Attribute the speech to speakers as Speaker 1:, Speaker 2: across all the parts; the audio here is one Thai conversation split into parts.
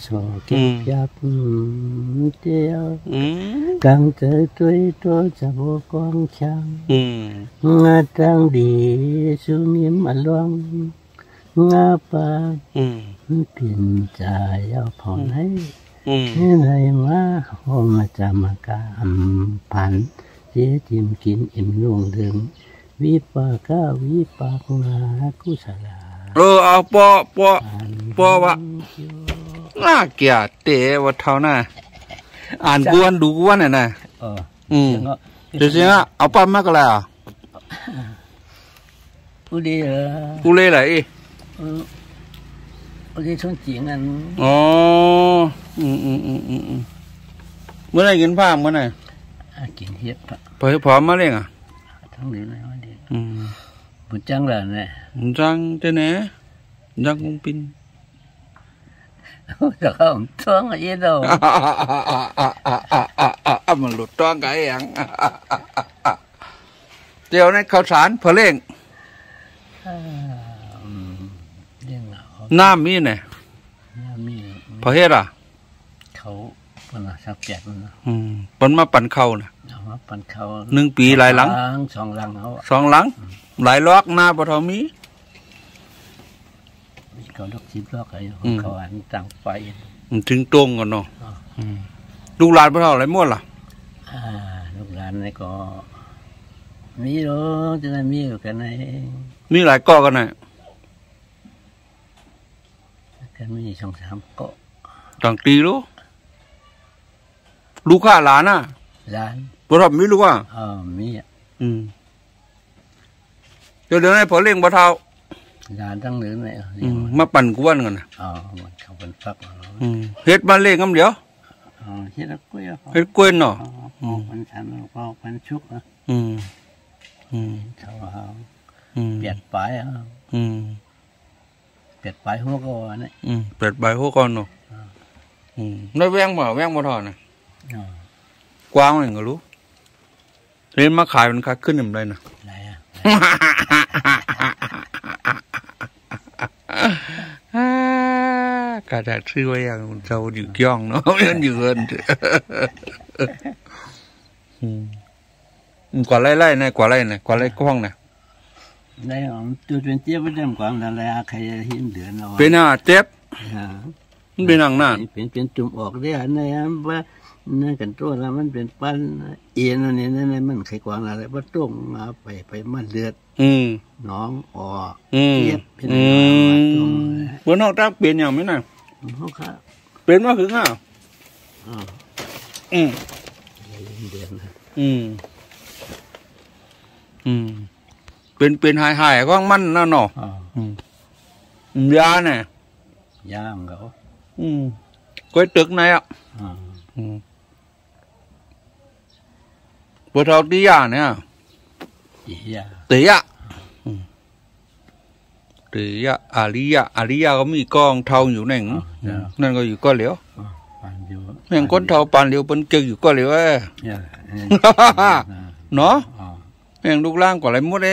Speaker 1: สอเก็บยับเดียวกังเจอตัวจะบกองช่างงาตังดีสุนิมอลวงงาปาปิ่นใจเอาผ่อนให้ในมาหอมจามกามพันเสียจิมกินอิ่มนุ่งเดิมวิปากาวิปากนากุศลา
Speaker 2: เอาปอวะน่าเกลียดเตะว่าเท่าน่ะอ่านกวนดูกวนน่ะนะเดี๋ยวสิฮะเอาปั้มมากก็แล้ว
Speaker 1: ผู้ดี
Speaker 2: ผู้เล่ไหน
Speaker 1: ผู้ดีชนจีงัน
Speaker 2: อ๋อเมื่อไหร่กินผ้าเมื่อไหร่
Speaker 1: กินเฮ็ด
Speaker 2: พอมาเล่ง
Speaker 1: ทั้งนี้เลยว่าดีบุญจังล่ะเนี่ย
Speaker 2: บุญจังเจ้าเนี่ยจังคงปิน
Speaker 1: จะเข้าท้องอะไรเด้
Speaker 2: อมันหลุดท้องไก่ยังเดี๋ยวนี้ข้าวสารพอเล่งน้ำมีเนี่ยพอเฮ็ดอ่ะ
Speaker 1: เขาเป็นสักแปดนะ
Speaker 2: ปนมาปั่นเขาน่ะ
Speaker 1: ปั่นเขา
Speaker 2: 1 ปีหลายหลัง
Speaker 1: 2 หลังเขา
Speaker 2: 2 หลังหลายล็อกหน้าปทมี
Speaker 1: เขาล็อก10 ล็อกอะไรเขาอันต่างไฟ
Speaker 2: ถึงตรงกันเนาะลูกหลานปทอะไรมั่วล่ะ
Speaker 1: ลูกหลานนี่ก็มีหรอจะได้มีอยู่กันไหน
Speaker 2: มีหลายเกาะกันไหน
Speaker 1: กันมี2-3 เกาะ
Speaker 2: ต่างตีลูกข้าหลานน่ะ
Speaker 1: หลาน
Speaker 2: ปทมีลูกว่า
Speaker 1: มี
Speaker 2: เดี๋ยวนี้พอเลี้ยงบ่เท่า
Speaker 1: หลานตั้งเหนือไหน
Speaker 2: มาปั่นกวนกันนะ
Speaker 1: เขาเป็นฟัก
Speaker 2: เฮ็ดมาเลี้ยงคำเดียว
Speaker 1: เฮ็ดกล้วย
Speaker 2: เฮ็ดกล้วยเนาะ
Speaker 1: มันฉันก็มันชุกเขาเปลี่ยนปลายเปลี่ยนปลายหัวก่อนนี่
Speaker 2: เปลี่ยนปลายหัวก่อนเนาะน้อยแวงบ่ทอนะกว้างเลยก็รู้เรียนมาขายมันค่าขึ้นอย่างไรนะกระดาษชื่อไว้อย่างเราอยู่ย่องเนาะมันอยู่เงินกว่าไล่นะกว่าไล่กว้างนะ
Speaker 1: ได้ตัวเป็นเจี๊ยบไม่ได้กว้างอะไรใครจะหินเดือนเรา
Speaker 2: เป็นเจี๊ยบเป็นหนังน่ะ
Speaker 1: เป็นจุ่มออกได้อันนี้ว่านั่นกันตัวแล้วมันเป็นปั้นเอียนอันนี้นั่นมันไขกวางอะไรว่าต้มมาไปมันเลือดน้องออกเจี๊ยบเป็น
Speaker 2: วันนอกตาเปลี่ยนอย่างไหมน่ะเป็นมาถึงอ่ะเป็นหายก็มันน่ะเนาะยาเนี่ย
Speaker 1: ยาของเขา
Speaker 2: ก้อยตึกไหนอ่ะพวกเราตียาเนี่ยตียาอาริยาก็มีกองเทาอยู่หนึ่งนั่นก็อยู่ก้อนเหลียวอย่างก้นเทาปานเหลียวเป็นเก่งอยู่ก้อนเหลียวเนาะอย่างลูกล่างกว่าอะไรหมด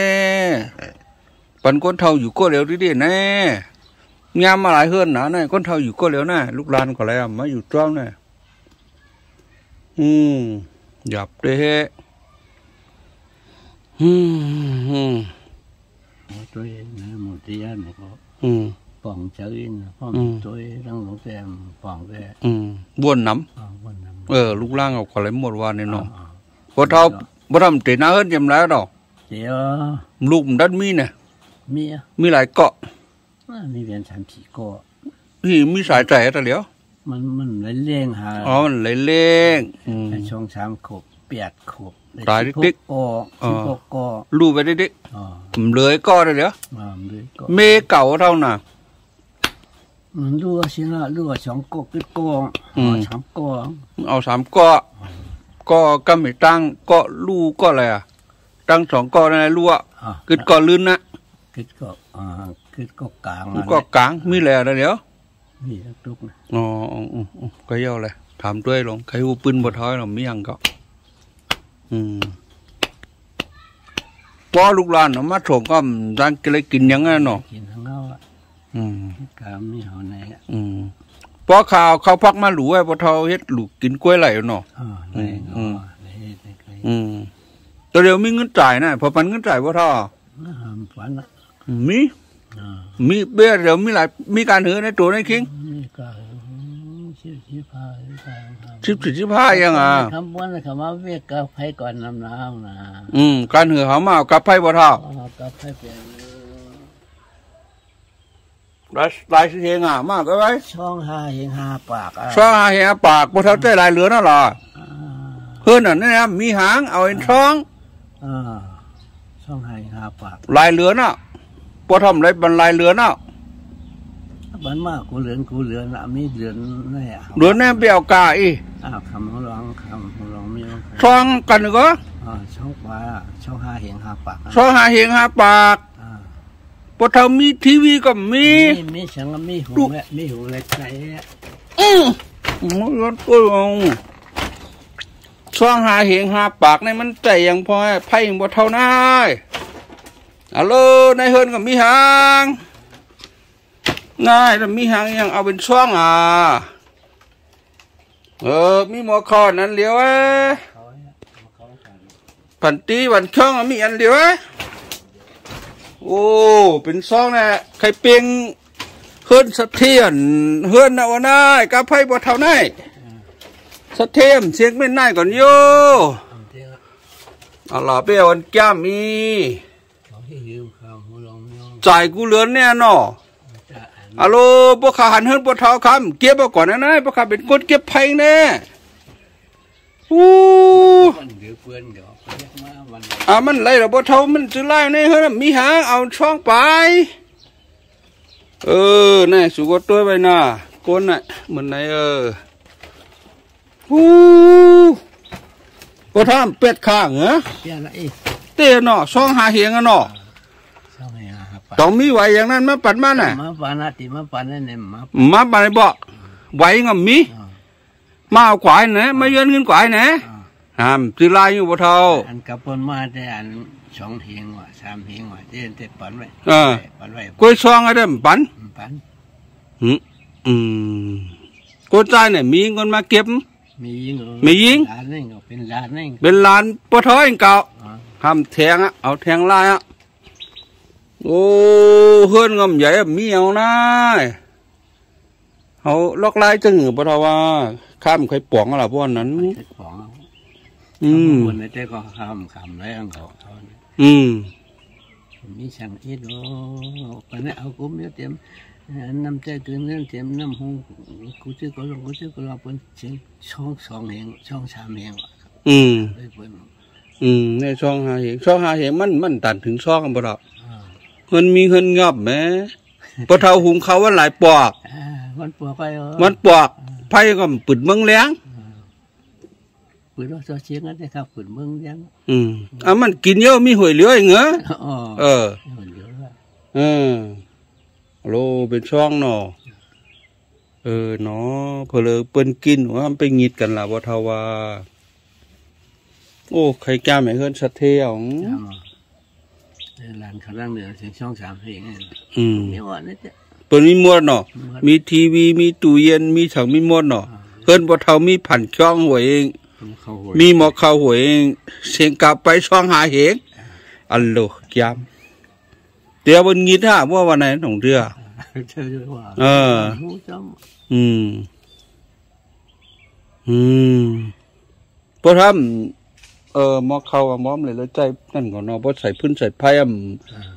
Speaker 2: ปันก้นเทาอยู่ก้อนเหลียวดิแน่งามมาหลายเฮือนนะเนี่ยก้นเทาอยู่ก้อนเหลียวน่ะลูกลานกว่าอะไรมาอยู่จ้องเนี่ยหยับเด้
Speaker 1: ตัวเองนะหมดที่ยันก็ป่องเฉยนะพ่อตัวเองตั้งหลงแซมป่องแต่
Speaker 2: บ้วนน้ำลูกล่างเอาอะไรหมดวันนี่เนาะพอเท่าพอทำเตะน้าเฮิร์นยำแล้วดอก
Speaker 1: เดี๋ยว
Speaker 2: ลูกดันมีเนี่ยมีหลายเกาะ
Speaker 1: มีเป็น3-4 เกาะ
Speaker 2: พี่มีสายใจแต่เดียว
Speaker 1: มันเล่งหา
Speaker 2: มันเล่ง
Speaker 1: ช่อง3 ขวบ8 ขวบ
Speaker 2: ตายดิ๊ก
Speaker 1: ก็
Speaker 2: ลู่ไปดิ๊กเลยก็ได้เดี๋ยวเมเก่าเท่าน่ะ
Speaker 1: ลู่สิละลู่2 ก็ขึ้นก็3 ก็
Speaker 2: เอา3 ก็กำไม่ตั้งก็ลู่ก็อะไรอ่ะตั้ง2 ก็อะไรลู่อ่ะขึ้นก็ลื่นนะ
Speaker 1: ขึ้นก็กลาง
Speaker 2: มีแหล่ได้เดี๋ยว
Speaker 1: มีทุกนะ
Speaker 2: ก็เยอะเลยถามด้วยลงใครหูปืนบดท้อยหรอมียังก็พอลูกหลานมาส่งก็ร้านกินยังไงเนาะ
Speaker 1: กินทั้งเรากามนี่เขาไหน
Speaker 2: ป พอข่าวเขาพักมาหลูไอ้พอเท่าเฮ็ดหลูกินกล้วยไหลเนาะตัวเดียวมีเงินจ่ายนะพอปันเงินจ่ายพอเท่ามีเบี้ยเดี๋ยวมีหลายมีการหือในตัวในคิง14-15ยังอ่ะ
Speaker 1: คำว่าคำว่าเวียกกับไผ่ก่อนน้ำนะ
Speaker 2: การหือเขามากับไผ่บ่เท่า
Speaker 1: กับไผ่เปลี่ยน
Speaker 2: ลายเฮงอ่ะมากก็ไว้
Speaker 1: ช่องหาเฮงหาปาก
Speaker 2: ช่องหาเฮงหาปากบ่เท่าใจลายเหลือนั่นหรอเพื่อนน่ะนี่นะมีหางเอาเอ็นช่อง
Speaker 1: ช่องหาเฮงหาปาก
Speaker 2: ลายเหลือน่ะบ่ทำไรบรรลายเหลือน่ะ
Speaker 1: บันมากกูเหลือนอ่ะมีเหลือนแน่
Speaker 2: เหลือนแน่เบี้ยวกาอี
Speaker 1: คำร้องมี
Speaker 2: ช่องกันก็
Speaker 1: ช่องปลาช่องหาเฮงหาปาก
Speaker 2: ช่องหาเฮงหาปากพอเท่ามีทีวีก็มี
Speaker 1: ฉันก็มีหูแหละมีหูเล็กใจ
Speaker 2: มันก็ตัวช่องหาเฮงหาปากในมันใจยังพอไพ่ยังบ่เท่าน่ายฮัลโหลนายเฮิร์นก็มีหางง่ายแต่มีหางยังเอาเป็นช่องมีหมอคอนั้นเลี้ยวผันตีวันช่องมีอันเดียวโอ้เป็นซองนะใครเปียงเฮิร์นสะเทียนเฮิร์นเอาหน้ากับไพ่บ่เท่าน่ายสะเทียมเสียงไม่น่ายก่อนโย่เอาล่ะเปี้ยวันแก้มมีจ่ายกูเหลือเนี่ยเนาะฮัลโหลพวกข้าหันเฮิร์นบ่เท่าคำเก็บก่อนนะพวกข้าเป็นคนเก็บไพ่แน่มันไรหรอบ่เท่ามันจะไล่ในเฮ้ยมีหางเอาช่องไปนี่สุกตัวไปน่ะคนน่ะเหมือนไหนบ่ทำเป็ดข้างเหรอเตี้ยเนาะช่องหาเหียงอ่ะเนาะต้องมีไหวอย่างนั้นมาปั่นมาน่ะ
Speaker 1: มาปั่นนะติมาปั่นนั่นเอง
Speaker 2: มาปั่นบ่ไหวงมีมาเอาขวายนะมาเยือนเงินขวายนะจือลายอยู่บ่เท่า
Speaker 1: อันกับปนมาแต่อัน2เฮียงว่ะ3เฮียงว่ะเต้นปั่นไว้ปั่นไว้
Speaker 2: กล้วยซองอะไรปั่นกล้วยใจเนี่ยมีคนมาเก็บ
Speaker 1: มียิงหลานนี่เป็นหลานนี่
Speaker 2: เป็นหลานบ่เท่าเองเก่าทำแทงเอาแทงลายโอ้เฮือนงมใหญ่มีเอานะเขาลอกลายจะเหงือบ่เท่าว่าข้ามใครป่องอะไรพวกนั้น
Speaker 1: คนในใจก็คำไรอังเขามีช่างอีดโอ้ปนเอากุ้มเตรียมน้ำใจเกินเรื่องเตรียมน้ำหงกูชื่อก็ลงเป็นเสียงช่องเฮงช่อง3เฮง
Speaker 2: ในช่องหาเฮงมันตัดถึงช่องกันบ่ดอกมันมีเงินงับแม่พอเท่าหุงเขาว่าหลายปอก
Speaker 1: มันปอกไป
Speaker 2: มันปอกไผ่ก็ปิดเมืองเลี้ยง
Speaker 1: ปืนว่าเชียงนั่นนะครับปืนเมืองเลี้ยง
Speaker 2: มันกินเยอะมีหวยเหลือเหรอโลเป็นช่องเนาะเนาะเพลเปิ้นกินว่าไปงีดกันล่ะว่าเท่าว่าโอ้ใครกล้าไม่เฮิร์นสะเทียง
Speaker 1: หลานเขาดังเหนือเสียงช่อง3เองมีหมดนี่จ้ะ
Speaker 2: เปิ้นมีหมดเนาะมีทีวีมีตู้เย็นมีถังมีหมดเนาะเฮิร์นบ่เท่ามีผันช่องหวยเองมีหมอกข้าวหวยเองเสียงกลับไปช่องหาเหงอัลโหลยามเดี๋ยววันงี้ถ้าว่าวันไหนหนองเรือพอทำหมอกข้าวม้อมเลยแล้วใจนั่นก่อนเนาะพอใส่พื้นใส่ไพ่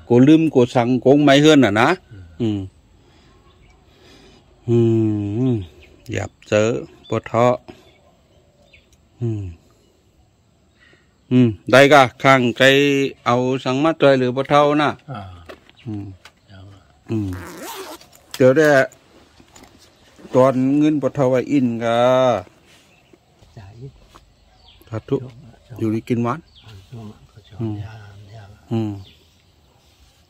Speaker 2: กูลืมกูสั่งโกงไม้เฮือนนะหยับเจอพอเทาะได้ก็ข้างใจเอาสังมัดใจหรือพอเท่าน่ะเดี๋ยวได้ตอนเงินพอเท่าไว้อินก็ถ้าทุกอยู่ดีกินหวาน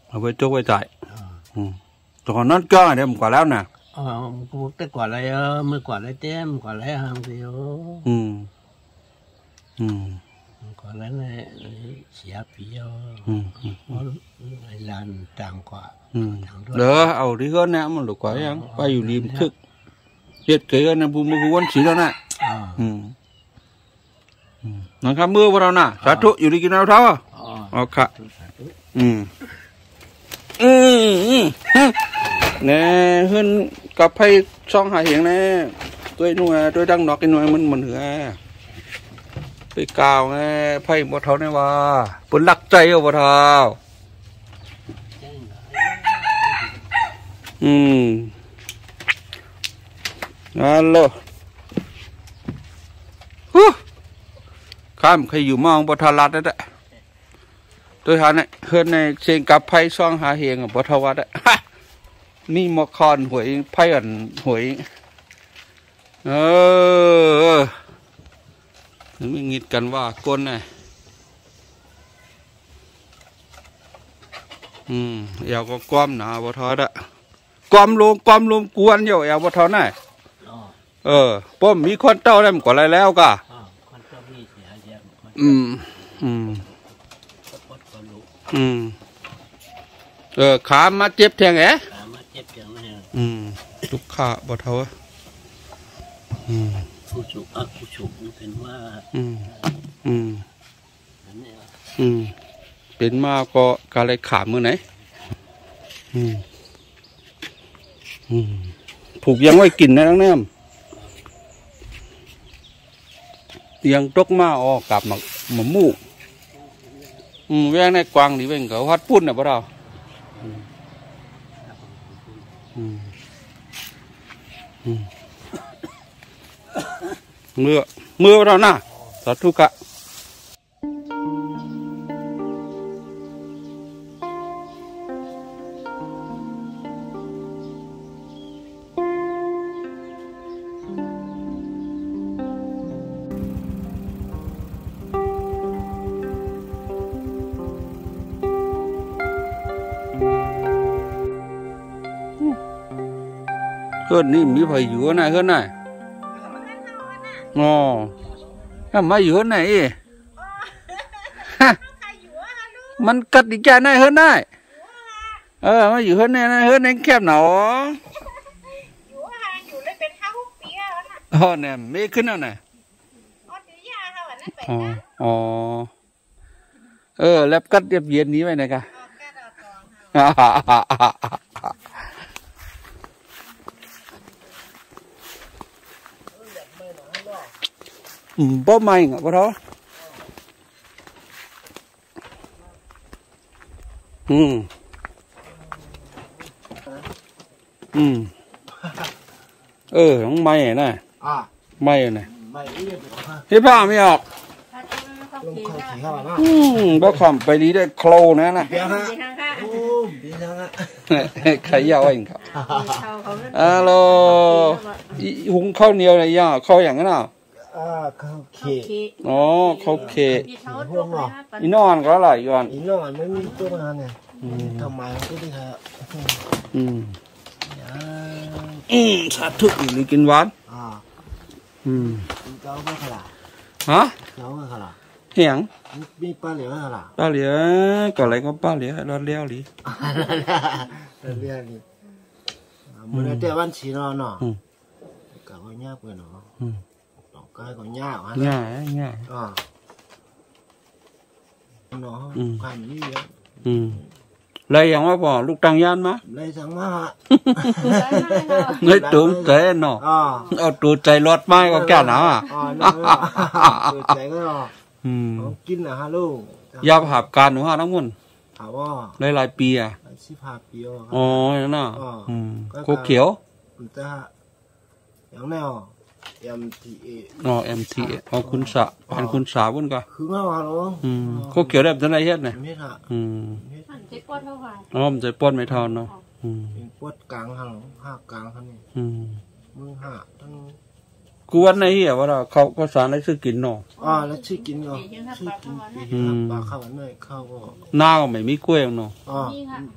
Speaker 2: เอาไว้จกไว้จ่ายตอนนั้นก็เดี๋ยวมันกว่าแล้วน่ะ
Speaker 1: แต่กว่าอะไรมือกว่าอะไรเต็มกว่าอะไรหางเดียวก่อนนั้นเสียปีลานต่างกว่า
Speaker 2: เหลือเอาที่เฮือนเนี่ยมันหลุดกว่ายังไปอยู่ริมทึก เฮ็ดเกยนะบูมกูวันสีแล้วนะนะครับมือพวกเราน่ะสาธุอยู่ดีกินเอาเท่าอ๋อค่ะเนี่ยเฮือนกับไผ่ช่องหาเหียงเนี่ยตัวหน่วยตัวดังดอกไอ้หน่วยมันเหือไปกาวไงไผ่บ่เท่าเนี่ยว่าปุ่นลักใจเอาบ่เท่านั่นเลยข้ามใครอยู่มองบ่ทารัดได้แต่ตัวหาเนี่ยเฮือนในเชียงกับไผ่ช่องหาเหียงบ่ทวัดได้นี่มอคอนหวยไพ่อันหวยไม่งิดกันว่าก้นไงอยากก็ก้อมหนาบ่ทอดอะก้อมลมกวนอยู่อยากบ่ทอดไหนป้อมมีคนเต้าได้มกว่าไรแล้วก็ขามาเจ็บแทงทุกขาบ่เท่า
Speaker 1: ผู้ฉุกเป็นว่า
Speaker 2: เป็นมาก็การอะไรขามือไหนผูกยังไว้กินนะทั้งนั้นยังตกมาออกกลับมามูกแวงในกวางนี่เป็นเขาฮัดปุ่นนะพ่อเราเมื่อเราหน้าสาธุกะเฮือนนี่มีไผอยู่ไหนเฮือนไหนอ๋อทำไมอยู่ไหนมันกัดดิจ่าไหนเฮือนไหนมาอยู่เฮือนไหนเฮือนไหนแคบหนออยู่เลยเป็นข้าวปีอ่ะเนี่ยไม่ขึ้นแล้วเนี่ยแล้วกัดเรียบเย็นนี้ไว้ไหนกันบ่ไม่งะบ่ท้อน้องไม่น่ะไม่น่ะที่ผ้าไม่ออกบ่ขำไปดีได้โคลนะใครยาวเองครับฮัลโหลหุงข้าวเหนียวอะไรย่าข้าวอย่างนั้นอ่ะ
Speaker 1: ข้าวเค็
Speaker 2: ข้าวเค็อีนอนก็อะไรย้อน
Speaker 1: อีนอนไม่มีตัวงานเนี่ยทำไมก็ได้ครับ
Speaker 2: สาธุอีกกินหวาน
Speaker 1: เจ้าไม่ขลา
Speaker 2: ฮะ
Speaker 1: เจ้าไม่ขลา
Speaker 2: เหียง
Speaker 1: มีป้าเหลียวขลา
Speaker 2: ป้าเหลียวก็อะไรก็ป้าเหลียวรอดเลี้ยวดิ
Speaker 1: มันเดี๋ยววันชีนอนเนาะกับว่าย่าเพื่อนเนาะกายก็ยากฮะ
Speaker 2: ง่าย
Speaker 1: เนาะความนี้เยอะ
Speaker 2: เลยอย่างว่าพอลูกตังยานมา
Speaker 1: เลยสั่งมาฮะ
Speaker 2: เงยตุ้มใจเนาะเอาตัวใจรอดไม้ก็แก่หนา
Speaker 1: ตัวใจก็กินนะฮะลูก
Speaker 2: ยาหับการหนูฮะทั้งหมด
Speaker 1: ถามว่า
Speaker 2: หลายปีอ่ะ
Speaker 1: 15 ปี
Speaker 2: นั่นน่ะโคเขียว
Speaker 1: จะอย่างแนวMTA
Speaker 2: MTA คุณสะผ่านคุณสาบุญก็
Speaker 1: คือเงาฮะลู
Speaker 2: กโคเขียวแบบนั้นอะไรเฮ็ดเนี่ย
Speaker 1: ไม่ค่ะ
Speaker 3: มันจะปวดเท่าไห
Speaker 2: ร่มันจะปวดไม่เท่าเนาะ
Speaker 1: ปวดกลางฮะห้ากลางท่านนี่มือห้าทั้ง
Speaker 2: กวนในเหี้ยว่าเขาสารอะไรซื้อกินเนาะ
Speaker 1: แล้วชื่อกินเนาะชื่อกินปลาข้าวหน่อยข้าวก็
Speaker 2: หน้าก็ไม่มีกล้วยเนาะ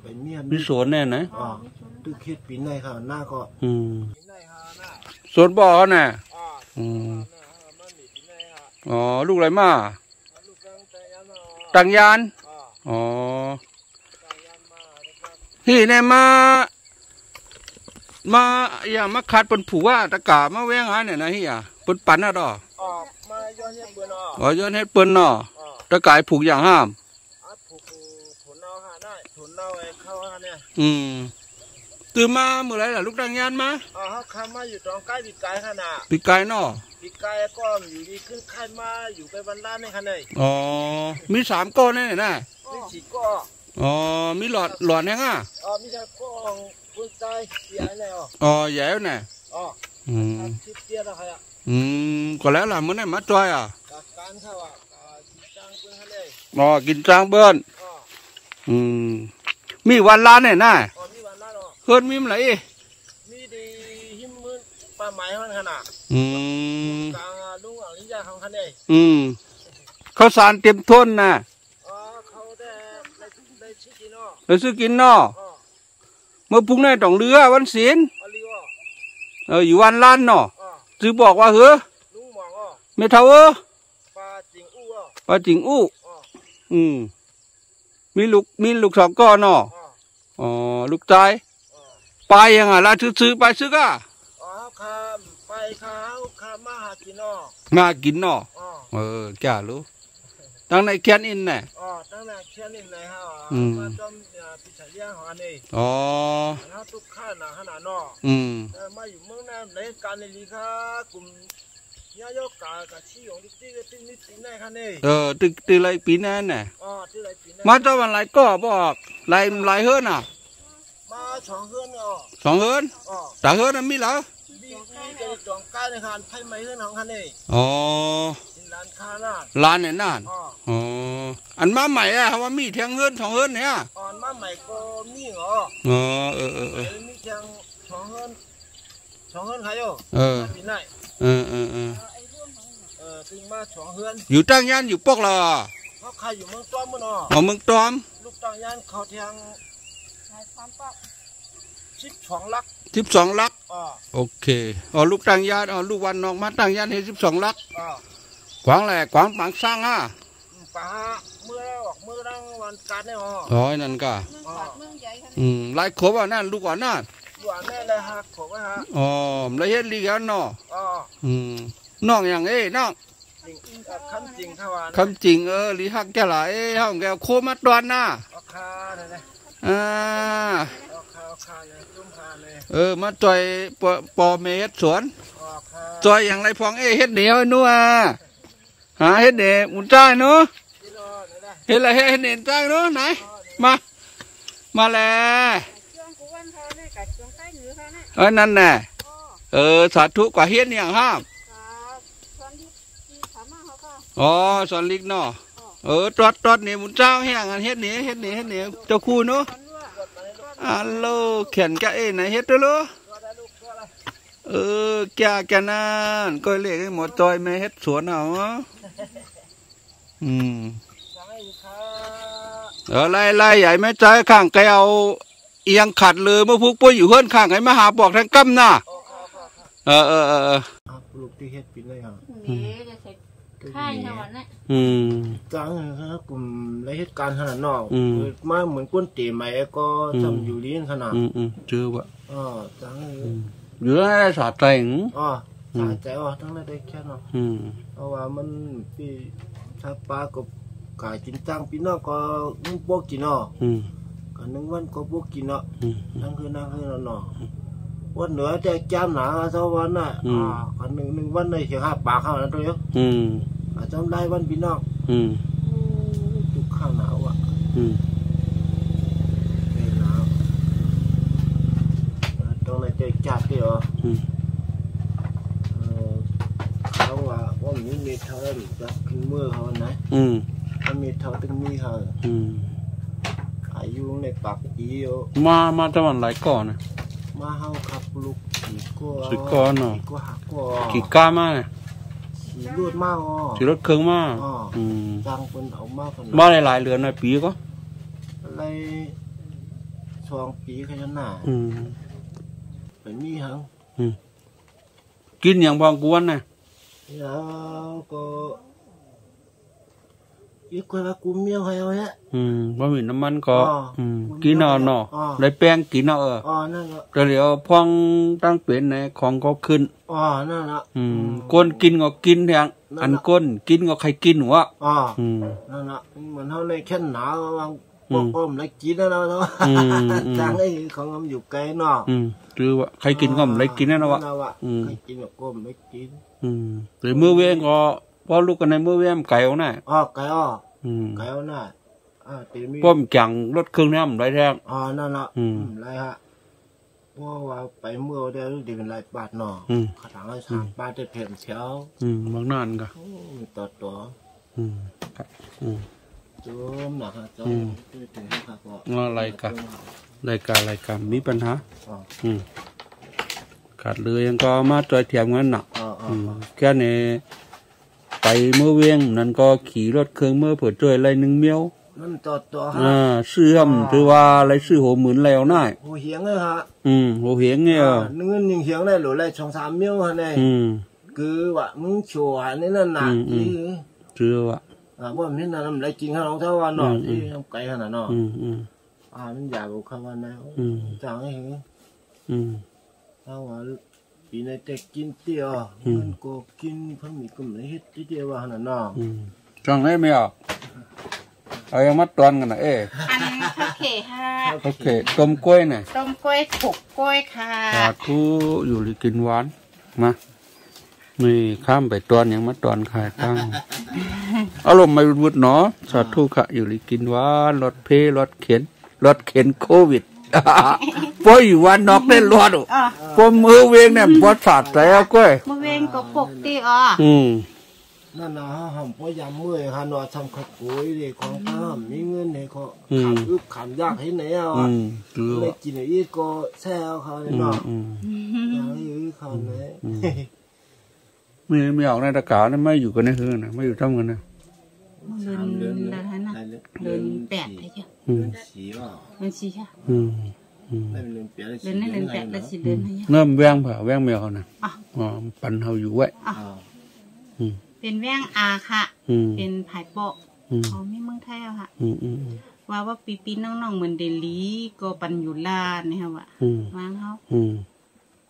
Speaker 1: เป็นเมีย
Speaker 2: มีสวนแน่นะ
Speaker 1: ตึกเฮ็ดปีนในค่ะหน้าก็
Speaker 2: สวนบ่อเขาเนี่ยลูกอะไรมาตังยานที่เนี่ยมา มาอย่างมาขาดเป็นผัวตะกามาแวงหาเนี่ยนะเฮียเป็นปันน่ะดอก
Speaker 1: มาย้อนเฮ็ดเปิ้น
Speaker 2: ย้อนเฮ็ดเปิ้นเนาะตะกายผูกอย่างห้าม
Speaker 1: ผูกถุนเอาหาได้ถุนเอาไอ้เข้าหาเนี่ย
Speaker 2: ตื่นมาเมื่อไรล่ะลูกดังยานมา
Speaker 1: เขาคำมาอยู่ตรงใกล้ปีกายขนาด
Speaker 2: ปีกายเนาะ
Speaker 1: ปีกายก็อยู่ดีขึ้นค่ายมาอยู่ไปบรรดาในขนาด
Speaker 2: มี3ก้อนนี่นะ
Speaker 1: มี4ก้อน
Speaker 2: มีหลอดแห้ง
Speaker 1: มีแต่ก้อนคุณใจใหญ่เลย
Speaker 2: ใหญ่เนี่ย
Speaker 1: ทิพย์เตี้ยแล้วครับ
Speaker 2: ก็แล้วล่ะมื้อนี้มาจอย
Speaker 1: การเขากินจางเบิ้
Speaker 2: ลกินจางเบิ้ลมีวันล้านเนี่ยนะ
Speaker 1: มีวันล้าน
Speaker 2: เฮิร์นมีอะไร
Speaker 1: มีดีหิมมือปลาไหมมันขนาดกลางลุงอ่างลิ้นยาของคันเอง
Speaker 2: ข้าวสารเต็มท้นนะ
Speaker 1: เขาได้ซื้อกินเนาะ
Speaker 2: เมื่อพุ่งในต้องเรือวันศีลอยู่วันล้านเนาะจือบอกว่าเฮ้อไม่เท่า
Speaker 1: ปลาจิ
Speaker 2: งอู้มีลูก2ก้อนเนาะลูกใจไปยังไงล่ะซื้อไปซื้อก็
Speaker 1: ไปข้ามาหากินเนาะ
Speaker 2: แก่รู้ตั้งในแคนอินเนี่ย
Speaker 1: ตั้งในแคนอินเลยฮะมาจอมพิชาเลี้ยงของอันนี้แล้วทุกข้าหนาขนาดเนาะมาอยู่เมืองนั้นในการในลีค่ะกลุ่มยาโยกกับชี้ของติ๊กติ๊กนิดในค่ะนี่
Speaker 2: ตึกไรปีนั้นเนี่ยมาเจ้าวันไรก็บอกไรเฮิร์นอ่ะ
Speaker 1: มา2 เฮิร์น
Speaker 2: 2 เฮิร์นแต่เฮิร์นนั้นมีแล้ว
Speaker 1: มีเกิดตรงใกล้ในคานไพ่ไม้เฮิร์นของค่ะนี่ร้านค้าน่ะ
Speaker 2: ร้านเนี่ยน่านอันมาใหม่อะว่ามีเทียงเฮิร์น2 เฮิร์นเนี่ย
Speaker 1: มาใหม่ก็มีเหรอมีเทียง2 เฮิร์นใครปีไหนถึงมา2 เฮิร์น
Speaker 2: อยู่ตั้งย่านอยู่ปกละ
Speaker 1: เขาใครอยู่เมืองต้อมมั้ง
Speaker 2: เมืองต้อม
Speaker 1: ลูกตั้งย่านเขาเทียง12 ลัก
Speaker 2: 12 ลักโอเคลูกตั้งย่านลูกวันน้องมาตั้งย่านให้12 ลักกวางแหล่กวางปังสร้าง
Speaker 1: ป่าเมื่อดังวันการเนี่ย
Speaker 2: นั่นก็ไล่ขบนั่นลูกว่านั่น
Speaker 1: แม่เลยฮะขบฮะ
Speaker 2: แล้วเฮ็ดลีกันเนาะน้องอย่างน้อง
Speaker 1: คำจริงเขาว่า
Speaker 2: คำจริงลีฮักแกหลายห้องแกโคมัดดวนน่ะมาจอยปอเมเฮ็ดสวนจอยอย่างไรพองเฮ็ดเหนียวนัวหาเฮ็ดเหนียวมุนใจเนาะเฮ็ดอะไรเฮ็ดเหนียวใจเนาะไหนมาแล้วนั่นแน่สาธุกว่าเฮ็ดอย่างห้ามสอนลิกเนาะตรอดเนี่ยมุนเจ้าแห้งเฮ็ดเหนียวเจ้าคู่เนาะอัลโหลเขียนกะไหนเฮ็ดตัวลูแกนั่นก็เรียกให้หมดจอยไม่เฮ็ดสวนเอาไล่ใหญ่ไม่ใจข้างแกเอาเอียงขัดเลยเมื่อพุกปุ้ยอยู่เฮือนข้างไงมาหาบอกทางกั้มน่ะ
Speaker 1: ปลูกที่เฮ็ดปีเลยครับ
Speaker 3: ค่ายนอนน่ะ
Speaker 1: จังครับกลุ่มไรเหตุการณ์ขนาดนอกมาเหมือนก้นเตะใหม่ก็จำอยู่ลิ้นขนาด
Speaker 2: เจอวะ
Speaker 1: จัง
Speaker 2: เหลือได้สาใจ
Speaker 1: สาใจทั้งนั้นได้แค่เนาะเพราะว่ามันปีถ้าปลาก็ขายกินจังปีนอกก็นึ่งพวกกินเนาะกัน1 วันก็พวกกินเนาะนั่งคือเนาะวันเหนือจะจำหนา2 วันน่ะกัน1 วันเลยเสีย5 ปากข้าวนั้นตัวเองจำได้วันปีนอกทุกข้าวหนาวอ่ะหนาวตรงไหนจะจัดเดียวเขาว่ามีเท่าไหร่จะขึ้นเมื่อเขาไหนมันมีเท่าตึงมีเขาอายุในปากอี
Speaker 2: มาตะวันไหลก่อนนะ
Speaker 1: มาเฮาขับลูก
Speaker 2: กี่ก้อนเนาะกี่ก้ามาเนี่ย
Speaker 1: ขี่รถมาก
Speaker 2: ขี่รถเครื่องมาก
Speaker 1: จังคนเอามากคน
Speaker 2: มาหลายเรือนหน่อยปีก็
Speaker 1: อะไร2 ปีแค่นั้นน่ะเป็นมีหัง
Speaker 2: กินอย่างบางกวนน่ะ
Speaker 1: แล้วก็ อีกคนว่ากูเมียวให้เอาฮะ
Speaker 2: บะหมี่น้ำมันก็กินเอาเนาะได้แป้งกินเอา
Speaker 1: นั่นแหละ
Speaker 2: แต่เดี๋ยวพองตั้งเป็นในของก็ขึ้น
Speaker 1: นั่นแหละ
Speaker 2: ก้นกินก็กินแทงอันก้นกินก็ใครกินหัว
Speaker 1: นั่นแหละเหมือนเขาในแค่หนาวบางพวกก็ไม่กินนะเนาะจางไอ้ของมันอยู่ไกลเนาะ
Speaker 2: คือว่าใครกินก็ไม่กินนะวะ
Speaker 1: ใครกินก็ไม่กิน
Speaker 2: หรือมือเว้งก็พอลูกกันในมือเว้งไก่เอาหน่
Speaker 1: ะไก่เอาหน่ะ
Speaker 2: ป้อมจังรถเครื่องน้ำไรแทง
Speaker 1: นั่นแหละไรฮะว่าไปเมื่อเดียวดีเป็นไรบาทเนาะขาถังละ3 บาทจะเพียงเช้า
Speaker 2: บางนานก็
Speaker 1: ตัวจมหนักฮะจมถึงครับ
Speaker 2: ก็อะไรกันมีปัญหาขาดเลยยังก็มาจอยเทียมกันหนักแค่นี้ไปเมื่อเวียงนั่นก็ขี่รถเครื่องเมื่อเปิดจอยอะไร1 เมียว
Speaker 1: นั่นตัว
Speaker 2: ซื้อหรือว่าอะไรซื้อหัวหมื่นแล้วน่ะ
Speaker 1: หัวเหียงเลยฮะ
Speaker 2: หัวเหียงเนี่ย
Speaker 1: เงิน1 เหียงได้หรืออะไร2-3 เมียวฮะเนี่ยคือว่ามึงชัวนี่นั่นน่ะ
Speaker 2: ชื่อว่า
Speaker 1: ว่ามันนั่นมันได้จริงขนาดเท่าวันเนาะที่ไกลขนาดเนาะมันอยากเอาคำว่าแล้วจังไอ้เหรอถ้าว่าปีในแต่กินเตี้ยมันก็กินเพิ่มมีกลุ่มในเฮ็ดที่เดียวว่าขนาดเนาะ
Speaker 2: จังไอ้ไม่ออกเอายังมัดตอนกันนะ
Speaker 3: อันข้าวเข่ฮะ
Speaker 2: โอเคต้มกล้วยน่ะ
Speaker 3: ต้มกล้วยถูกกล้วยค่ะ
Speaker 2: สาธุอยู่หรือกินหวานมานี่ข้ามไปตอนยังมัดตอนขายตั้งอารมณ์ไม่วุฒิเนาะสาธุค่ะอยู่หรือกินหวานรถเพรถเข็นโควิดพออยู่วันนอกเล่นรถพอมือเวงเนี่ยพอสาดแล้วกล้วย
Speaker 3: มือเวงก็ปกติ
Speaker 1: นั่นนะฮะผมพยายามมือฮะนอทำขกุ้ยเลยของข้ามมีเงินเนี่ยเขาขำอึบขำยากให้ไหนอ่ะเลยกินอีกก็แซ่เขาเลยเนาะอย่างนี้เขาเนี่ย
Speaker 2: ไม่ออกในตะกาเนี่ยไม่อยู่กันในคืนนะไม่อยู่ทั้งวันนะ
Speaker 3: เดินนะเดิน8เลยจ้ะเดิน4ค่ะเดิน8แล้วสิเดินให้
Speaker 2: เริ่มแวงเผาแวงเมียเขานะปั่นเขาอยู่ไว้
Speaker 3: เป็นแวงอาค่ะเป็นผายโปะเขาไม่เมืองไทยอะค่ะว่าปีน้องๆเหมือนเดลีก็ปันอยู่ลาเนี่ยค่ะว่ะวางเขา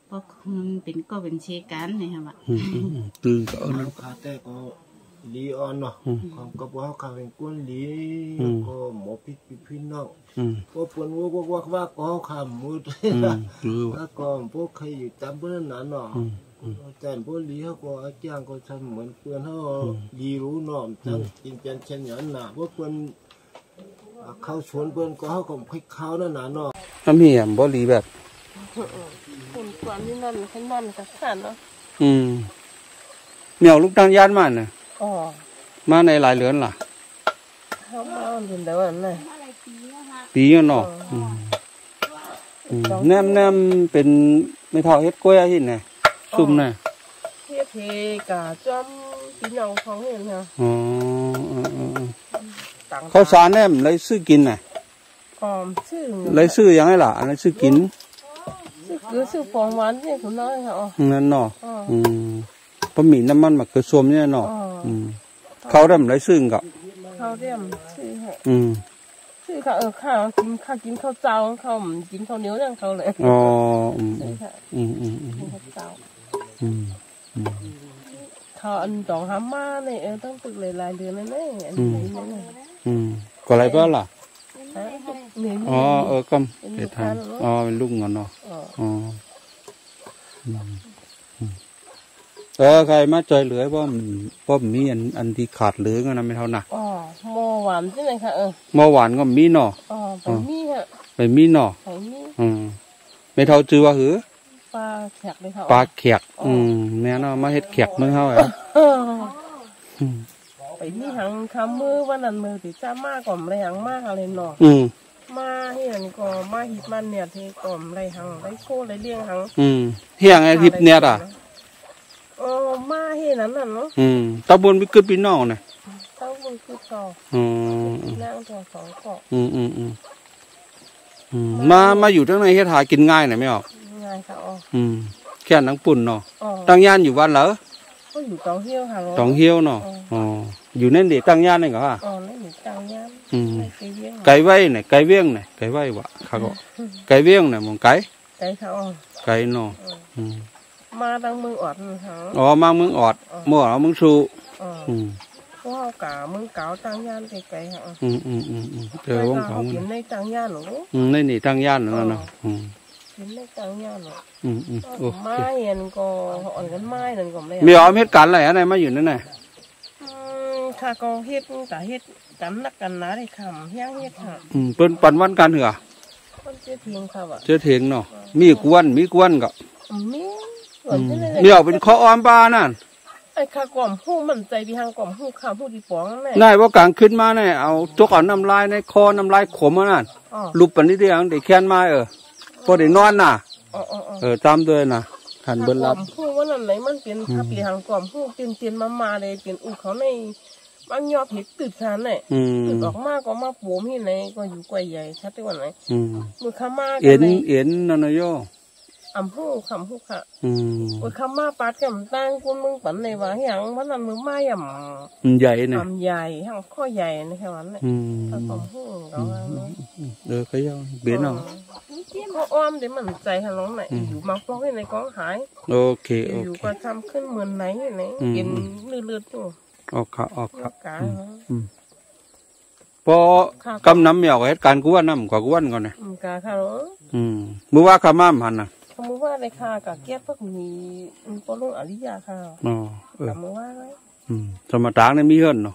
Speaker 3: เพราะมันเป็นก็เป็นเชกันเนี่ยค่ะว่ะ
Speaker 2: ตื่นก็
Speaker 1: นั่นคาแต่ก็ลีออนเนาะของกระบอกเขาเป็นก้นลีก็หมอพิษเนาะก็ปนว่าก็ขามืดแล้วก็พวกใครอยู่จำเพื่อนนั้นเนาะแต่พวกลีเขาก็อาจารย์ก็ทำเหมือนเพื่อนเขาลีรู้เนาะทั้งกินเป็นเช่นนั้นน่ะพวกเพื่อนเขาชวนเพื่อนก็เขาก็ให้เขานั่นน่ะเนาะ
Speaker 2: น้ำเหี้ยมบ่ลีแบบ
Speaker 3: คนกวนนี่นั่นให้นั่นกับขันเนาะ
Speaker 2: เหนียวลูกตั้งย่านมาเนี่ยมาในหลายเรือนล่ะ
Speaker 3: เขามาเดือนเดียวนั่น
Speaker 2: ปีเนาะแนมเป็นไม่เท่าเฮ็ดกล้วยหินไงซุ่มน่ะ
Speaker 3: เฮ็ดเฮกะจอมปีน้องของเห็นเหรอ
Speaker 2: ข้าวสารแนมเลยซื้อกินน่ะ
Speaker 3: ซื้อ
Speaker 2: เลยซื้อยังไงล่ะอันนั้นซื้อกิน
Speaker 3: ซื้อฟองหวานเนี่ยคุณน้อยค่ะ
Speaker 2: นั่นเนาะพอมีน้ำมันมาเกลือส้มเนี่ยเนาะเขาเริ่มเลยซื้อกับ
Speaker 3: เขาเริ่มซื้อซื้อค่ะข้าวกินข้าวเจ้าข้าวกินข้าวเหนียวอย่างเขาเลย
Speaker 2: อ๋อ
Speaker 3: เขาอันสองห้ามาเนี่ยต้องตึกหลายเดือนเลยอันนี้
Speaker 2: ก็อะไรก็ล่ะอ๋อก็เป็นทางเป็นลูกเงินเนาะใครมาใจเหลือเพราะมีอันที่ขาดเหลือก็นะไม่เท่าหนัก
Speaker 3: หม้อหวานใช่ไหมคะ
Speaker 2: หม้อหวานก็มีเนาะ
Speaker 3: ไปมีฮะ
Speaker 2: ไปมีเนาะไม่เท่าจือว่าหือ
Speaker 3: ปลาแขกเลยค่ะ
Speaker 2: ปลาแขกแม่เนาะมาเฮ็ดแขกมึงเท่าไหร่
Speaker 3: ไปมีหังคำมือวันนั้นมือติดจ้ามากกว่าไรหังมากอะไรเนาะมาเฮียนี่ก็มาหิบมันเนี่ยที่ก่อมไรหังไรโค้ไรเลี้ยงหัง
Speaker 2: เฮียงไอ้หิบเนี่ยอ่ะ
Speaker 3: มาเฮียนั้นน่ะเนาะ
Speaker 2: ตาบนไปขึ้นปีนอกเนี่ย
Speaker 3: ตาบนคือต่อนั่งตัว2 เกา
Speaker 2: ะมาอยู่ทั้งในเฮ็ดหากินง่ายหน่อยไม่ออก
Speaker 3: ง่ายค่ะ
Speaker 2: แค่นังปุ่นเนาะตั้งย่านอยู่วันเหรอ
Speaker 3: ก็อยู่ตองเฮี้ยวค่ะ
Speaker 2: ตองเฮี้ยวเนาะอยู่นั่นเด็กตั้งย่านนี่เหรอ
Speaker 3: นี่
Speaker 2: ไก่ไว้เนี่ยไก่เวียงเนี่ยไก่ไว้วะเขาก็ไก่เวียงเนี่ยมองไก่
Speaker 1: เขา
Speaker 2: ไก่เนาะ
Speaker 1: มาตั้งมึงอด
Speaker 2: อ๋อมามึงอดมั่วเอามึงสู้
Speaker 1: ว่าcảมึงเก่าตั้งย่านไก่ฮะ
Speaker 2: เจอว่าเขา
Speaker 1: ในตั้งย่านหรอ
Speaker 2: ในนี่ตั้งย่านหรอเนาะ
Speaker 1: ในตั้งย่านหรอไม้เห็นก็อ่อนกันไม้นั่นก็ไม่
Speaker 2: มีอ๋อเฮ็ดกันอะไรอะไรมาอยู่นั่นไง
Speaker 1: ข้าก็เฮ็ดแต่เฮ็ดกันนักกันนะได้คำเฮี้ยงเฮ็ดค่ะ
Speaker 2: เปิ้นปันวันกันเหรอ
Speaker 1: เจ้าเทียงค่ะว่ะ
Speaker 2: เจ้าเทียงเนาะมีกวนก็
Speaker 1: มี
Speaker 2: เอาเป็นข้ออ้อมปลานั่น
Speaker 1: ไอ้ข้ากล่อมหู้มันใจพี่หางกล่อมหู้ข้าวหู้ดีป๋องนั่น
Speaker 2: ได้ว่ากลางขึ้นมาเนี่ยเอาจกเอาน้ำลายในคอน้ำลายขมนั่นลูบปันนิดเดียวเด็กแค้นมาพอได้นอนน่ะตามด้วยนะหันเบิ้ลรับ
Speaker 1: หู้ว่านั่นไหนมันเป็นข้าพี่หางกล่อมหู้เตียนมาเลยเตียนอู่เขาในมันยอดเห็ดตื่นทานเนี่ยตื่นออกมาก็มาปูมที่ไหนก็อยู่กว่าใหญ่ชัดที่วันไหนมือข้ามา
Speaker 2: เอ็นนั่นนะโย
Speaker 1: คำหูค่ะมือข้ามาปัดแก้มตั้งคุณมึงปั่นในว่าอย่างวันนั้นมือมาย่
Speaker 2: ำใหญ่เนี่ย
Speaker 1: ใหญ่ทั้งข้อใหญ่ในแค่วันเนี่ยคำหูเรา
Speaker 2: เขายังเบี้ยน้อง
Speaker 1: ข้ออ้อมเดี๋ยวมันใจทางน้องไหนอยู่มาปอกให้ในกองหาย
Speaker 2: โอเค
Speaker 1: อยู่ก็ทำขึ้นเหมือนไหนไหนกินเลือดอยู่
Speaker 2: ออกค่ะพอกำน้ำเหมียวเหตุการณ์กูว่าน้ำกว่ากูวันก่อนเนี่ย
Speaker 1: กาค่ะ
Speaker 2: มือว่าข้าม่ามหันนะ
Speaker 1: มือว่าในค่ะกับเกียรติพวกมีปลุงอริยาค่ะมือว่าไว้
Speaker 2: สมตางเนี่ยมีเฮิรนเนาะ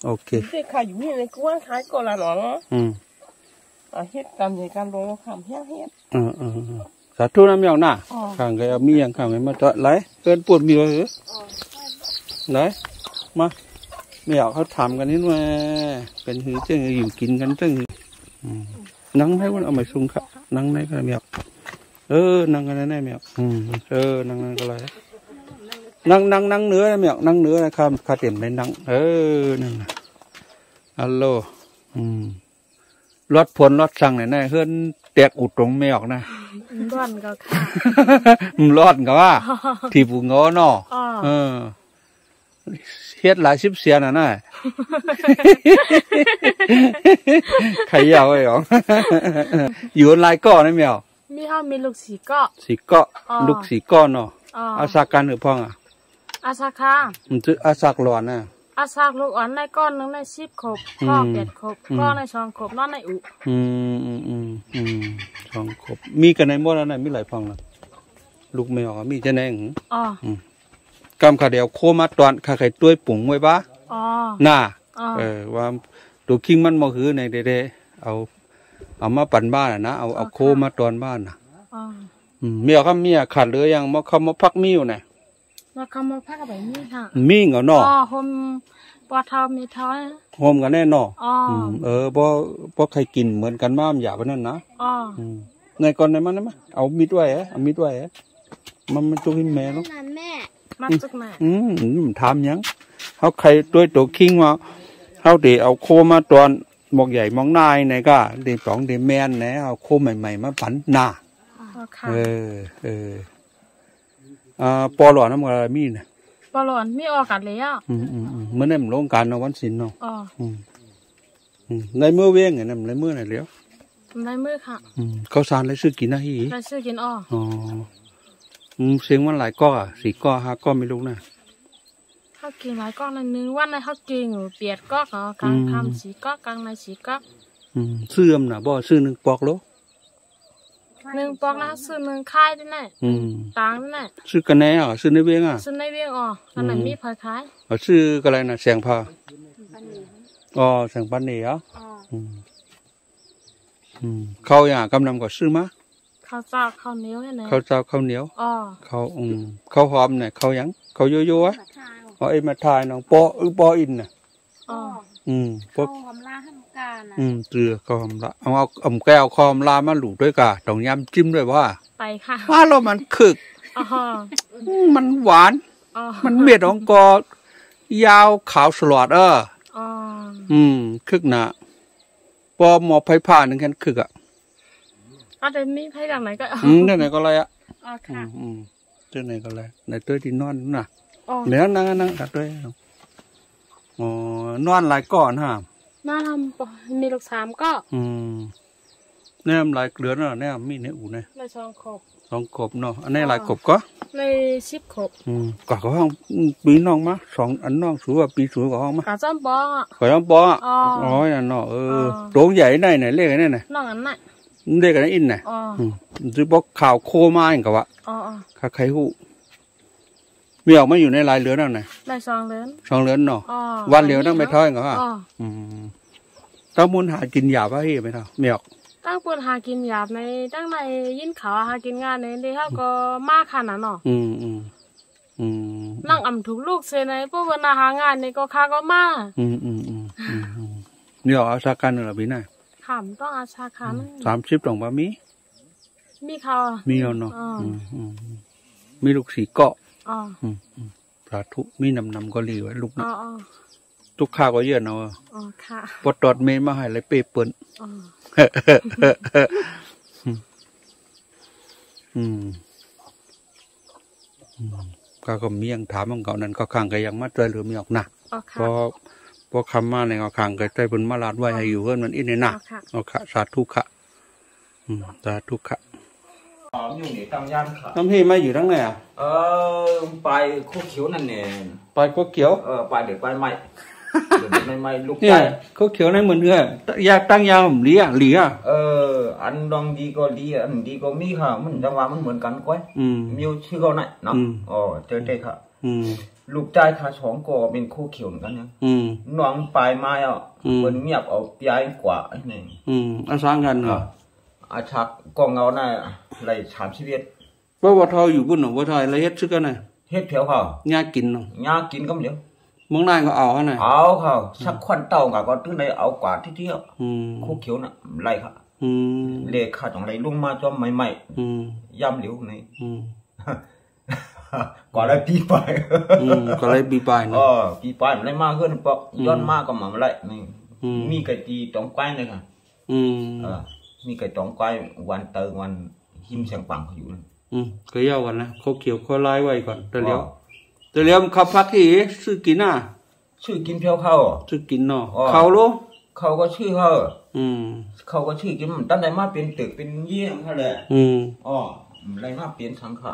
Speaker 2: โอเค
Speaker 1: เด็กค่ะอยู่นี่ในกูว่าขายก่อนละหนอเฮ็ดการใหญ่การลงคำเฮ็ด
Speaker 2: สาธุน้ำเหมียวน่ะข้างก็มีอย่างข้างไงมาจอดไหลเกินปวดมีเลยไหนมาไม่อยากเขาทำกันนี่มาเป็นหือเจ้าอยู่กินกันเจ้านั่งให้วันเอาไปซุ่มครับนั่งไหนก็ไม่อยากนั่งกันได้ไม่อยากนั่งก็เลยนั่งเนื้อไม่อยากนั่งเนื้อนะครับข้าเต็มในนั่งนั่งฮัลโหลรถผลรถสั่งไหนไหนเฮือนแตกอุดตรงไม่ออกนะ
Speaker 3: ร้อนก็ค่ะ
Speaker 2: ร้อนก็ว่าที่ปูงอเนาะเฮ็ดหลาย10 เสียน่ะน่ะใครยาวไอ้หรออยู่หลายก้อนะแมว
Speaker 3: มีลูก4ก้อ
Speaker 2: ลูก4ก้อเนาะอาสาการหรือพ่อง
Speaker 3: อาสาคา
Speaker 2: มันจะอาสากหลอนน่ะ
Speaker 3: อาสากลูกอ่อนในก้อนนึงใน10 ขบก้อ8 ขบก้อใน2 ขบนอนในอุ
Speaker 2: 2 ขบมีกันในหมดแล้วน่ะมีหลายพ่องน่ะลูกแมวมีจะแน่งกำขาเดียวโคมาตอนขาไข่ต้วยปุ๋งไว้บ้าน่าว่าตัวคิงมันมาคือในเดเอามาปั่นบ้านนะเอาโคมาตอนบ้านนะเมียเขาเมียขาดเลยยังมาเขามาพักมีอยู่ไหน
Speaker 3: มาเขามาพักแบบนี้ค่ะ
Speaker 2: มีเหรอเนาะ
Speaker 3: โฮมปลาเทามีเท้า
Speaker 2: โฮมกันแน่เนาะเพราะใครกินเหมือนกันบ้างอย่าไปนั่นนะในก่อนในมันนะมั้ยเอามิดไว้เอามิดไว้มันจุกให้แม่เนาะ
Speaker 3: มาจุกแม่
Speaker 2: ทำยังเขาใครตัวคิงว่าเขาเดี๋ยวเอาโคมาตอนหมอกใหญ่หมอกนายไหนก็เดี๋ยว2เดี๋ยวแมนไหนเอาโคใหม่ๆมาปั่นหน้าปอหลอนน้ำอะไรมีเนี่ย
Speaker 3: ปอหลอนมีออกกันเลยอ่ะ
Speaker 2: เมื่อนั้นลงการเอาวันศิลป์เนาะในเมื่อเว้งไงนั่นในเมื่อไหนเลี้ยว
Speaker 3: ในเมื่อค่ะ
Speaker 2: เขาสารอะไรซื้อกินนะฮี
Speaker 3: อะไรซื้อกิน
Speaker 2: เสียงวันหลายก้อ4 ก้อ5 ก้อไม่รู้นะ
Speaker 3: เขากินหลายก้อนในนึงวันในเขากินเปียดก้อกกลางทำ4 ก้อกลางใน4 ก้อก
Speaker 2: เสื่อมนะบ่ซื้อ1 ปอกโล
Speaker 3: 1 ปอกนะซื้อ1 ค่ายได้แน่ต่างได้แน่
Speaker 2: ซื้อกันแน่ซื้อในเวียง
Speaker 3: ซื้อในเวียงอันไหนมีพายขาย
Speaker 2: ซื้ออะไรนะแสงพาแสงปันนี่เขาอย่างกำลังก็ซื้อมา
Speaker 3: ข้าวเจ้าข้าวเหนียวเนี่ย
Speaker 2: ข้าวเจ้าข้าวเหนียวข้าวหอมเนี่ยข้าวยังข้าวโย่ๆไอ้มาทายน้องปออินน่ะ
Speaker 3: ข้าวหอมลาให้มันกาน่ะ
Speaker 2: เจือข้าวหอมลาเอาแก้วข้าวหอมลามาหลูด้วยกะต้องยำจิ้มด้วยว่า
Speaker 3: ไปค่ะ
Speaker 2: ว่าแล้วมันคึกมันหวานมันเม็ดของกอยาวขาวสลอดคึกหนาพอหมอไผ่ผ่าหนึ่งแค่คึก
Speaker 3: เดี๋ยวมีไผ่ดังไหนก็
Speaker 2: ได้ไหนก็เลยค่ะได้ไหนก็เลยในตัวที่นอนน่ะแล้วนั่งตัดด้วยนอนหลายก้อนฮะ
Speaker 4: น่าทำมีลูก3ก็
Speaker 2: แนมลายเกลือเนาะแนมมีเนี่ยอูเนี่ย
Speaker 4: เลย
Speaker 2: 2 ขบเนาะอันนี้ลายขบก็
Speaker 4: เลย10 ขบ
Speaker 2: ก็ห้องปีน้องมา2 อันน้องสูว่าปีสูก็ห้องมาก
Speaker 4: ะจ้ำปอ
Speaker 2: ก็จ้ำปออ๋อนั่นเนาะโตใหญ่ได้ไหนเลขไหน
Speaker 4: น้องอันน่ะ
Speaker 2: เลขกันอินน่ะคือบอกข่าวโคมาอย่างกับว่าข้าใครฮู้มีออกมาอยู่ในลายเรือนนั่นน่ะ
Speaker 4: ได้2 เรือน
Speaker 2: 2 เรือนเนาะวันเดียวตั้งไปเท่าอย่างก็ต้องมุนหากินหยาบว่าเฮ้ไม่เท่ามีออก
Speaker 4: ตั้งปวดหากินหยาบในตั้งในยินเขาหากินงานในเดี๋ยวก็มากขนาดเนาะนั่งอ่ำถูกลูกเสียในพวกวันหางานในก็ค้าก็มา
Speaker 2: นี่ออกอาชาการหรือปีหน้า
Speaker 4: ขำต้องอาชาการ
Speaker 2: 30ตรงบะมี
Speaker 4: เขา
Speaker 2: มีเอาเนาะมีลูกสีเกาะสาธุมีนำก็รีไว้ลูกนะทุกข้าก็เยอะเนาะปดตอดเมนมาให้เลยเปเปิลก็มียังถามของเขานั้นก็ขังก็ยังมาเจอหรือมีออกหนักพอคำมาในก็ขังก็ใจบนมาลาดไว้ให้อยู่เพื่อนมันอินในหนักโอเคสาธุค่ะสาธุค่ะ
Speaker 1: อยู่ในตั้งย่านค่ะ
Speaker 2: น้ำพี่มาอยู่ทั้งไหน
Speaker 1: ไปโคเขียวนั่นเนี่ย
Speaker 2: ไปโคเขียว
Speaker 1: ไปเดี๋ยวไปใหม่ไม่ลูก
Speaker 2: เนี่ยเขาเขียวในเหมือนเงี้ยยากตั้งยาวหลี
Speaker 1: อันดองดีก็ดีอันดีก็มีค่ะมันจังหวะมันเหมือนกันก้อยมีชื่อเขาไหนเนาะเจอได้ค่ะลูกใจค่ะ2 ก็เป็นคู่เขียวเหมือนกันนะน้องปลายไม้มันเงียบเอาปลายกว่านี่
Speaker 2: อาสร้างกันเหรอ
Speaker 1: อาชักกองเงาหน้าไร31
Speaker 2: ว่าทออยู่บุญหรอว่าทออะไรเฮ็ดชื่อกันน่ะ
Speaker 1: เฮ็ดเพียวค่ะ
Speaker 2: ยากินเนาะ
Speaker 1: ยากินก็เดี๋ยว
Speaker 2: เมืองนายก็เอาฮะน่ะ
Speaker 1: เอาค่ะสักควันเต่าก็ตื้อในเอากว่าที่เที่ยวคู่เขียวน่ะไรค่ะเลขขาดของไรลุงมาจอมใหม่ย่ำเหลียวในก่อนไรปีไป
Speaker 2: ก่อนไรปีไป
Speaker 1: เนาะปีไปมันไรมากขึ้นปอกย้อนมากก็มาไรนี่มีไก่ตีตองไก่เลยค่ะมีไก่ตองไก่วันเตอวันหิมเสียงปังเขาอยู่นั่น
Speaker 2: ก็เย้ากันนะเขาเขียวเขาไล่ไว้ก่อนแต่เลี้ยวเขาพักที่ซื้อกินน่ะ
Speaker 1: ชื่อกินเพียวเข้า
Speaker 2: ชื่อกินเนาะเขาลูก
Speaker 1: เขาก็ชื่อเขาก็ชื่อกินมันตั้งแต่มาเป็นตึกเป็นเยี่ยงเขาเลยอะไรมาเปลี่ยนสังขะ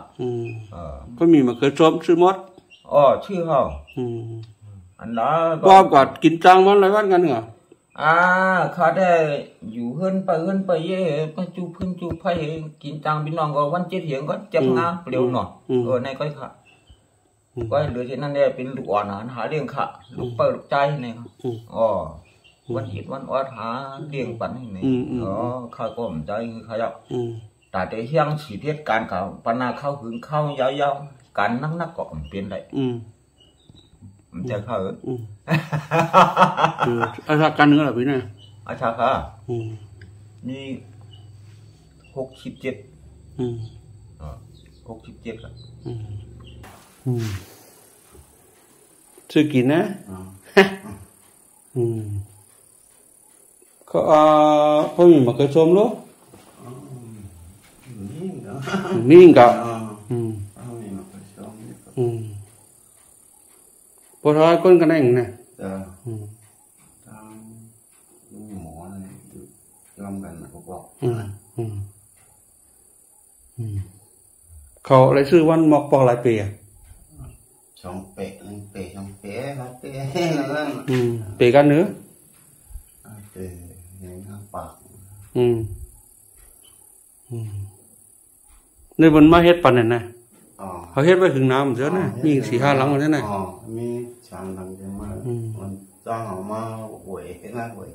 Speaker 2: ก็มีมาเคยชมชื่อมด
Speaker 1: ชื่อเขาอันนั้น
Speaker 2: ก็กอดกินจังวันอะไรวันกันเหรอ
Speaker 1: เขาได้อยู่เฮือนไปเย่ไปจูพื้นจูไผ่กินจังพี่น้องก็วัน7 เหียงก็จับงาเปลี่ยวหน่อยในก้อยค่ะก็เหลือที่นั่นเนี่ยเป็นลูกอ่อนหาเลี้ยงค่ะลูกเปิดลูกใจนี่ครับวันอิดวันออดหาเลี้ยงปันนี่ข้าก็มั่นใจคือเขาจะแต่แต่เฮียงสีเพชรการเขาปนาเข้าหึงเข้ายาวๆการนักก็เปลี่ยนได้มันจะเข้า
Speaker 2: อาชาการเนื้อหรอพี่เนี่ย
Speaker 1: อาชาค่ะมี67ครับ
Speaker 2: ชื่อกินนะก็พ่อมีมาเคยชมลูกนิ่งกับพอท้ายก้นกันได้ยังไง
Speaker 1: หมออะไรยอมกันเขาบอก
Speaker 2: เขาอะไรชื่อวันหมอกปอกหลายปี
Speaker 1: 2 เปะ1 เปะ2 เปะหลายเปะนั่น
Speaker 2: เปกันเนื้อ
Speaker 1: เปะเห็นข้างปาก
Speaker 2: ในบนมาเฮ็ดปันนั่นนะเขาเฮ็ดไว้ถึงน้ำเยอะนะมี4-5 หลังนั่นน่ะ
Speaker 1: มี3 หลังเยอะมากมันจ้างออกมาหวยนะหวย